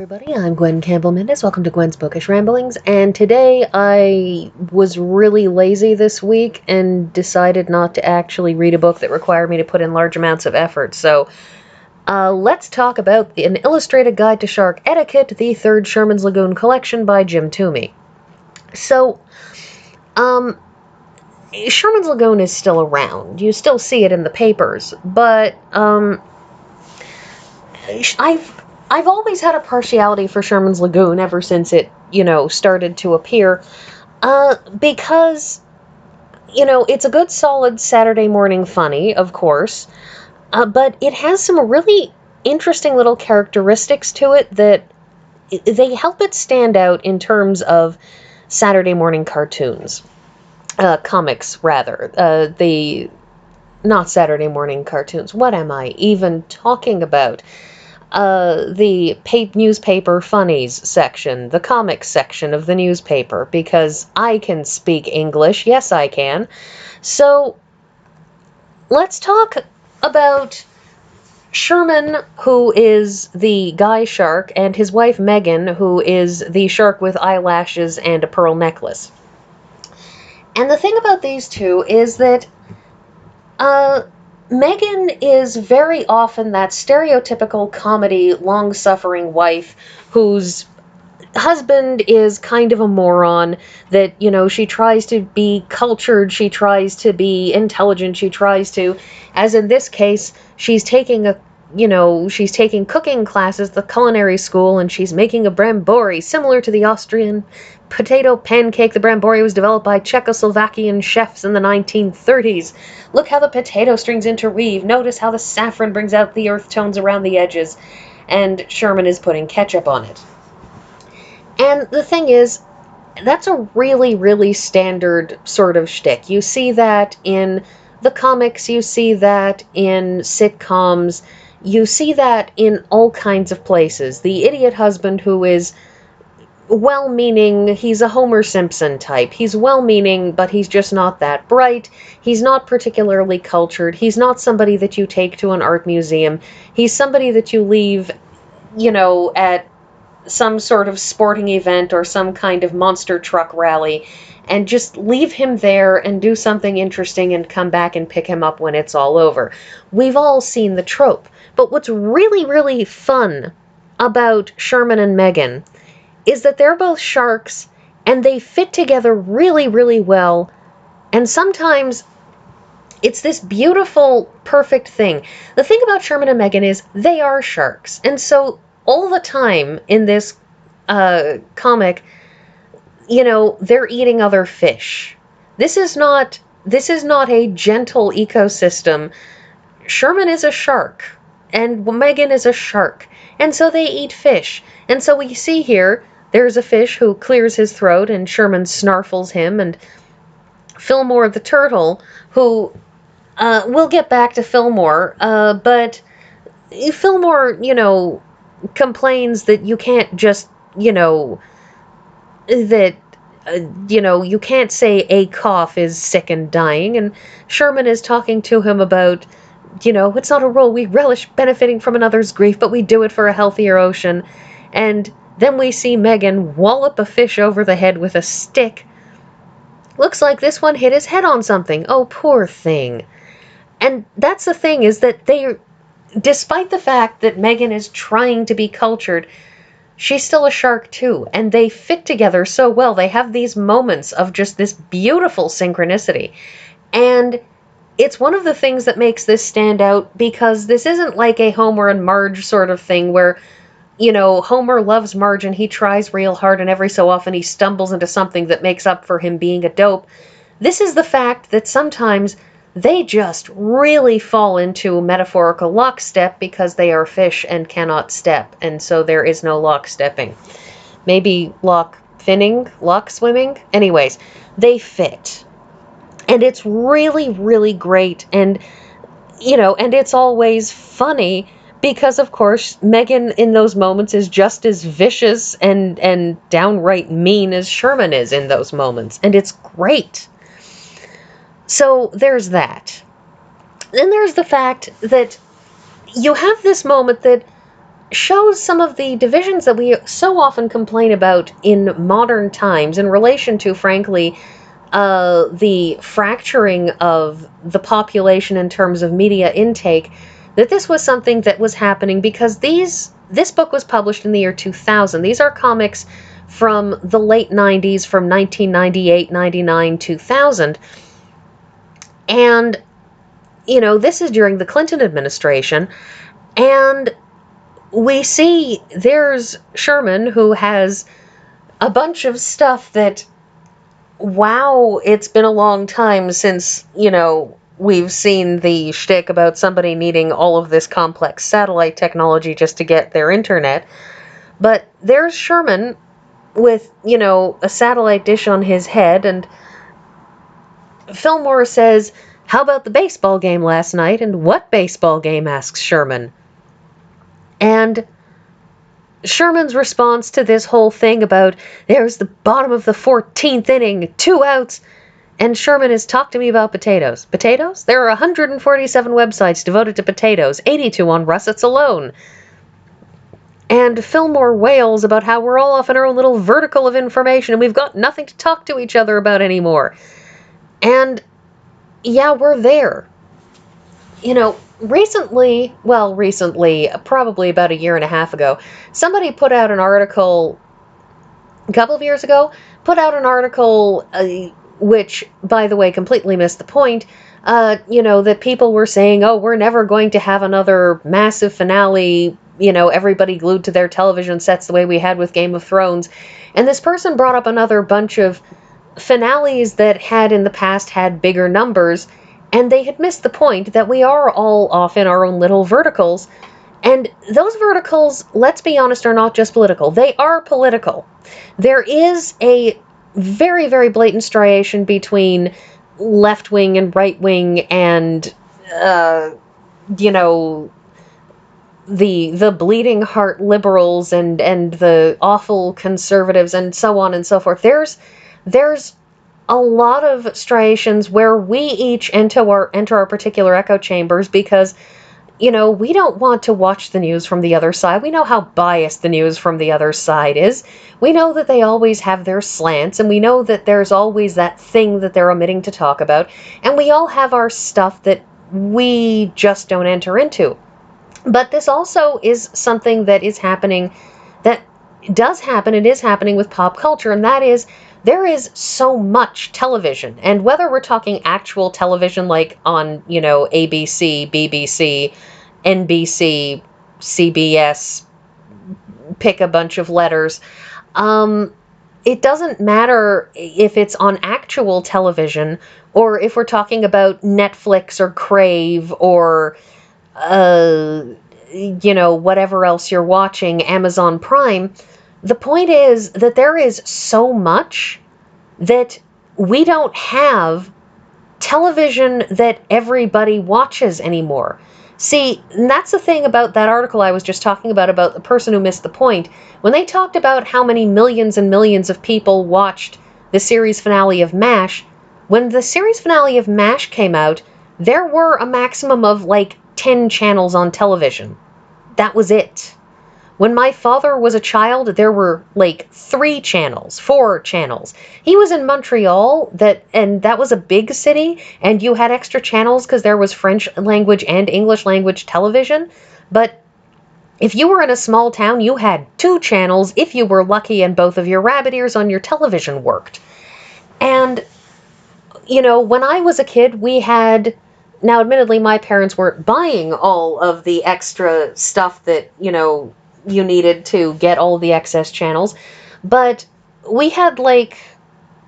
Everybody, I'm Gwen Campbell-Mindes. Welcome to Gwen's Bookish Ramblings, and today I was really lazy this week and decided not to actually read a book that required me to put in large amounts of effort. So let's talk about An Illustrated Guide to Shark Etiquette, the third Sherman's Lagoon collection by Jim Toomey. So, Sherman's Lagoon is still around. You still see it in the papers, but I've always had a partiality for Sherman's Lagoon ever since it, started to appear, because, it's a good solid Saturday morning funny, of course, but it has some really interesting little characteristics to it that they help it stand out in terms of Saturday morning cartoons, comics, rather, not Saturday morning cartoons. What am I even talking about? The newspaper funnies section, the comics section of the newspaper, because I can speak English. Yes, I can. So, let's talk about Sherman, who is the guy shark, and his wife Megan, who is the shark with eyelashes and a pearl necklace. And the thing about these two is that, Megan is very often that stereotypical comedy, long-suffering wife whose husband is kind of a moron, that, she tries to be cultured, she tries to be intelligent, she tries to, as in this case, she's taking cooking classes at the culinary school, and she's making a brambori similar to the Austrian potato pancake. The brambori was developed by Czechoslovakian chefs in the 1930s. Look how the potato strings interweave. Notice how the saffron brings out the earth tones around the edges. And Sherman is putting ketchup on it. And the thing is, that's a really, really standard sort of shtick. You see that in the comics, you see that in sitcoms, you see that in all kinds of places. The idiot husband who is well-meaning, he's a Homer Simpson type. He's well-meaning, but he's just not that bright. He's not particularly cultured. He's not somebody that you take to an art museum. He's somebody that you leave, at some sort of sporting event or some kind of monster truck rally, and just leave him there and do something interesting and come back and pick him up when it's all over. We've all seen the trope. But what's really, really fun about Sherman and Megan is that they're both sharks, and they fit together really, really well, and sometimes it's this beautiful, perfect thing. The thing about Sherman and Megan is they are sharks, and so all the time in this comic, they're eating other fish. This is not a gentle ecosystem. Sherman is a shark, and Megan is a shark, and so they eat fish. And so we see here, there's a fish who clears his throat, and Sherman snarfles him, and Fillmore the turtle, who, we'll get back to Fillmore, but Fillmore, complains that you can't just, you can't say a cough is sick and dying, and Sherman is talking to him about, it's not a rule, we relish benefiting from another's grief, but we do it for a healthier ocean. And then we see Megan wallop a fish over the head with a stick. Looks like this one hit his head on something. Oh, poor thing. And that's the thing, is that despite the fact that Megan is trying to be cultured, she's still a shark too, and they fit together so well. They have these moments of just this beautiful synchronicity. And it's one of the things that makes this stand out, because this isn't like a Homer and Marge sort of thing where, Homer loves Marge and he tries real hard, and every so often he stumbles into something that makes up for him being a dope. This is the fact that sometimes they just really fall into metaphorical lockstep because they are fish and cannot step, and so there is no lockstepping. Maybe lock-finning? Lock-swimming? Anyways, they fit. And it's really, really great, and, and it's always funny, because, of course, Megan in those moments is just as vicious and downright mean as Sherman is in those moments, and it's great. So there's that. Then there's the fact that you have this moment that shows some of the divisions that we so often complain about in modern times in relation to, frankly, the fracturing of the population in terms of media intake, that this was something that was happening because this book was published in the year 2000. These are comics from the late 90s, from 1998, 99, 2000. And, this is during the Clinton administration. And we see there's Sherman, who has a bunch of stuff that, wow, it's been a long time since, we've seen the shtick about somebody needing all of this complex satellite technology just to get their internet. But there's Sherman with, a satellite dish on his head, and Fillmore says, "How about the baseball game last night?" And "What baseball game?" asks Sherman. And Sherman's response to this whole thing about, "There's the bottom of the 14th inning, 2 outs," and Sherman is, "Talk to me about potatoes." Potatoes? There are 147 websites devoted to potatoes, 82 on russets alone. And Fillmore wails about how we're all off in our own little vertical of information and we've got nothing to talk to each other about anymore. And yeah, we're there. Recently, probably about a year and a half ago, somebody put out an article, a couple of years ago, which, by the way, completely missed the point, that people were saying, "Oh, we're never going to have another massive finale, everybody glued to their television sets the way we had with Game of Thrones." And this person brought up another bunch of finales that had in the past had bigger numbers, and they had missed the point that we are all off in our own little verticals. And those verticals, let's be honest, are not just political. They are political. There is a very, very blatant striation between left-wing and right-wing and, the bleeding heart liberals and the awful conservatives and so on and so forth. There's a lot of striations where we each enter our particular echo chambers because, we don't want to watch the news from the other side. We know how biased the news from the other side is. We know that they always have their slants, and we know that there's always that thing that they're omitting to talk about. And we all have our stuff that we just don't enter into. But this also is something that is happening, that does happen, it is happening with pop culture, and that is, there is so much television. And whether we're talking actual television like on, ABC, BBC, NBC, CBS, pick a bunch of letters, it doesn't matter if it's on actual television or if we're talking about Netflix or Crave or whatever else you're watching, Amazon Prime. The point is that there is so much that we don't have television that everybody watches anymore. See, and that's the thing about that article I was just talking about the person who missed the point. When they talked about how many millions and millions of people watched the series finale of MASH, when the series finale of MASH came out, there were a maximum of 10 channels on television. That was it. When my father was a child, there were 4 channels. He was in Montreal, and that was a big city, and you had extra channels because there was French language and English language television. But if you were in a small town, you had 2 channels if you were lucky and both of your rabbit ears on your television worked. And, when I was a kid, we had... Now, admittedly, my parents weren't buying all of the extra stuff that, you needed to get all the excess channels, but we had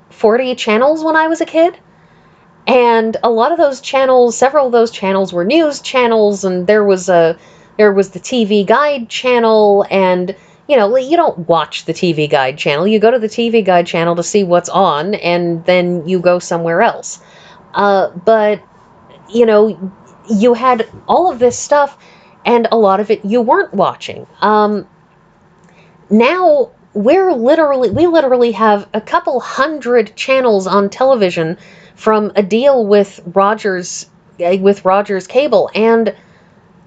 40 channels when I was a kid, and a lot of those channels, several of those channels were news channels, and there was the TV Guide channel, and you don't watch the TV Guide channel, you go to the TV Guide channel to see what's on, and then you go somewhere else. But you had all of this stuff, and a lot of it you weren't watching. Now we literally have a couple hundred channels on television from a deal with Rogers Cable, and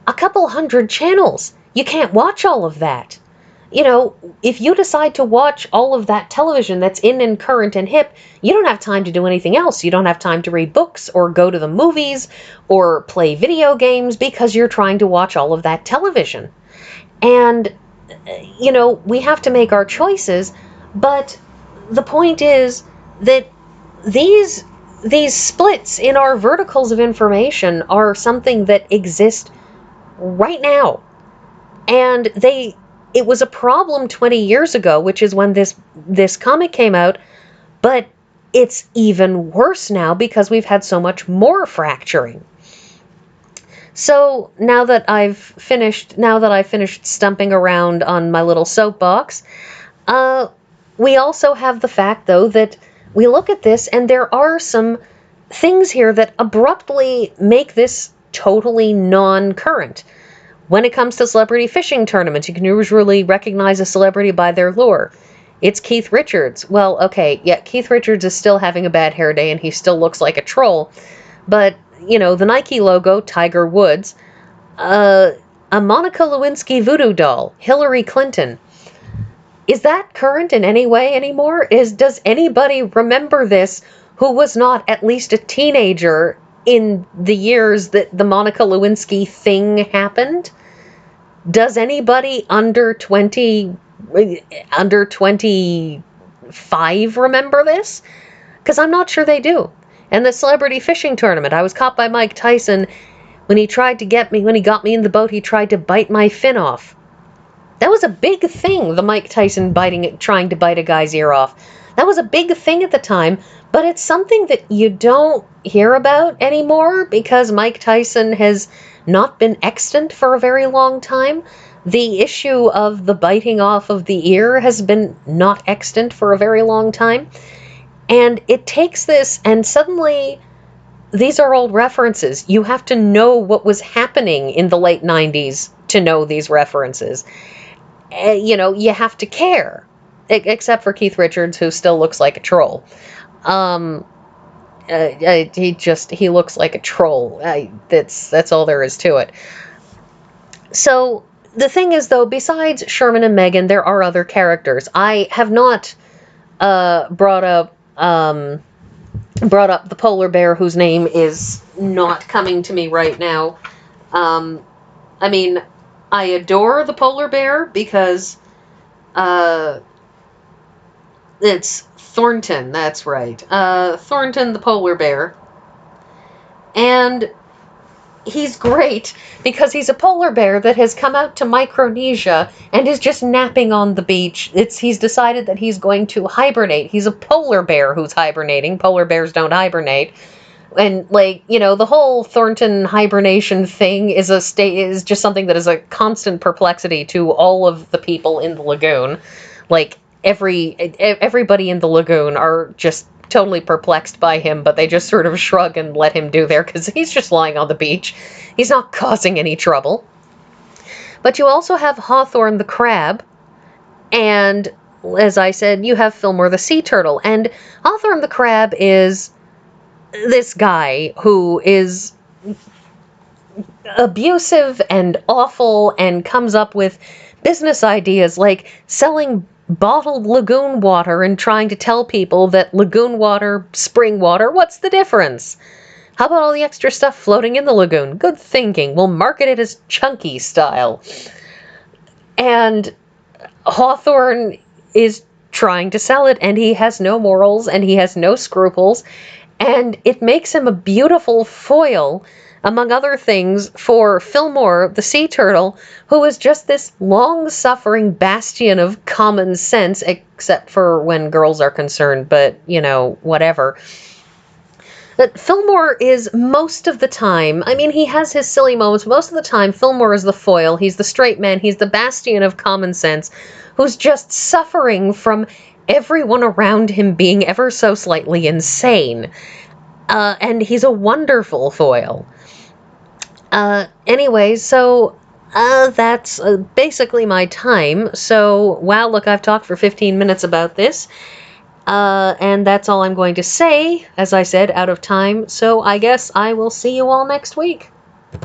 a couple hundred channels You can't watch all of that. If you decide to watch all of that television that's in and current and hip, you don't have time to do anything else. You don't have time to read books or go to the movies or play video games because you're trying to watch all of that television. And, we have to make our choices, but the point is that these splits in our verticals of information are something that exist right now. And it was a problem 20 years ago, which is when this comic came out, but it's even worse now because we've had so much more fracturing. So now that I've finished stumping around on my little soapbox, we also have the fact, though, that we look at this and there are some things here that abruptly make this totally non-current. When it comes to celebrity fishing tournaments, you can usually recognize a celebrity by their lure. It's Keith Richards. Well, okay, yeah, Keith Richards is still having a bad hair day and he still looks like a troll. But, the Nike logo, Tiger Woods, a Monica Lewinsky voodoo doll, Hillary Clinton. Is that current in any way anymore? Does anybody remember this who was not at least a teenager in the years that the Monica Lewinsky thing happened? Does anybody under 25 remember this? Because I'm not sure they do. And the celebrity fishing tournament, I was caught by Mike Tyson when he got me in the boat, he tried to bite my fin off. That was a big thing, the Mike Tyson trying to bite a guy's ear off. That was a big thing at the time, but it's something that you don't hear about anymore because Mike Tyson has not been extant for a very long time. The issue of the biting off of the ear has been not extant for a very long time. And it takes this, and suddenly these are old references. You have to know what was happening in the late 90s to know these references. You have to care. Except for Keith Richards, who still looks like a troll. He looks like a troll. That's all there is to it. So the thing is, though, besides Sherman and Megan, there are other characters. I have not brought up the polar bear, whose name is not coming to me right now. I adore the polar bear because it's Thornton, that's right. Thornton the polar bear. And he's great because he's a polar bear that has come out to Micronesia and is just napping on the beach. He's decided that he's going to hibernate. He's a polar bear who's hibernating. Polar bears don't hibernate. And the whole Thornton hibernation thing is just something that is a constant perplexity to all of the people in the lagoon. Everybody in the lagoon are just totally perplexed by him, but they just sort of shrug and let him do there because he's just lying on the beach. He's not causing any trouble. But you also have Hawthorne the crab, and as I said, you have Fillmore the sea turtle. And Hawthorne the crab is this guy who is abusive and awful and comes up with business ideas like selling bottled lagoon water and trying to tell people that lagoon water, spring water, what's the difference? How about all the extra stuff floating in the lagoon? Good thinking. We'll market it as chunky style. And Hawthorne is trying to sell it, and he has no morals and he has no scruples, and it makes him a beautiful foil, among other things, for Fillmore, the sea turtle, who is just this long-suffering bastion of common sense, except for when girls are concerned, but, whatever. But Fillmore is most of the time, he has his silly moments, most of the time Fillmore is the foil, he's the straight man, he's the bastion of common sense, who's just suffering from everyone around him being ever so slightly insane. And he's a wonderful foil. Anyway, so that's basically my time. So, wow, look, I've talked for 15 minutes about this. And that's all I'm going to say, as I said, out of time. So I guess I will see you all next week.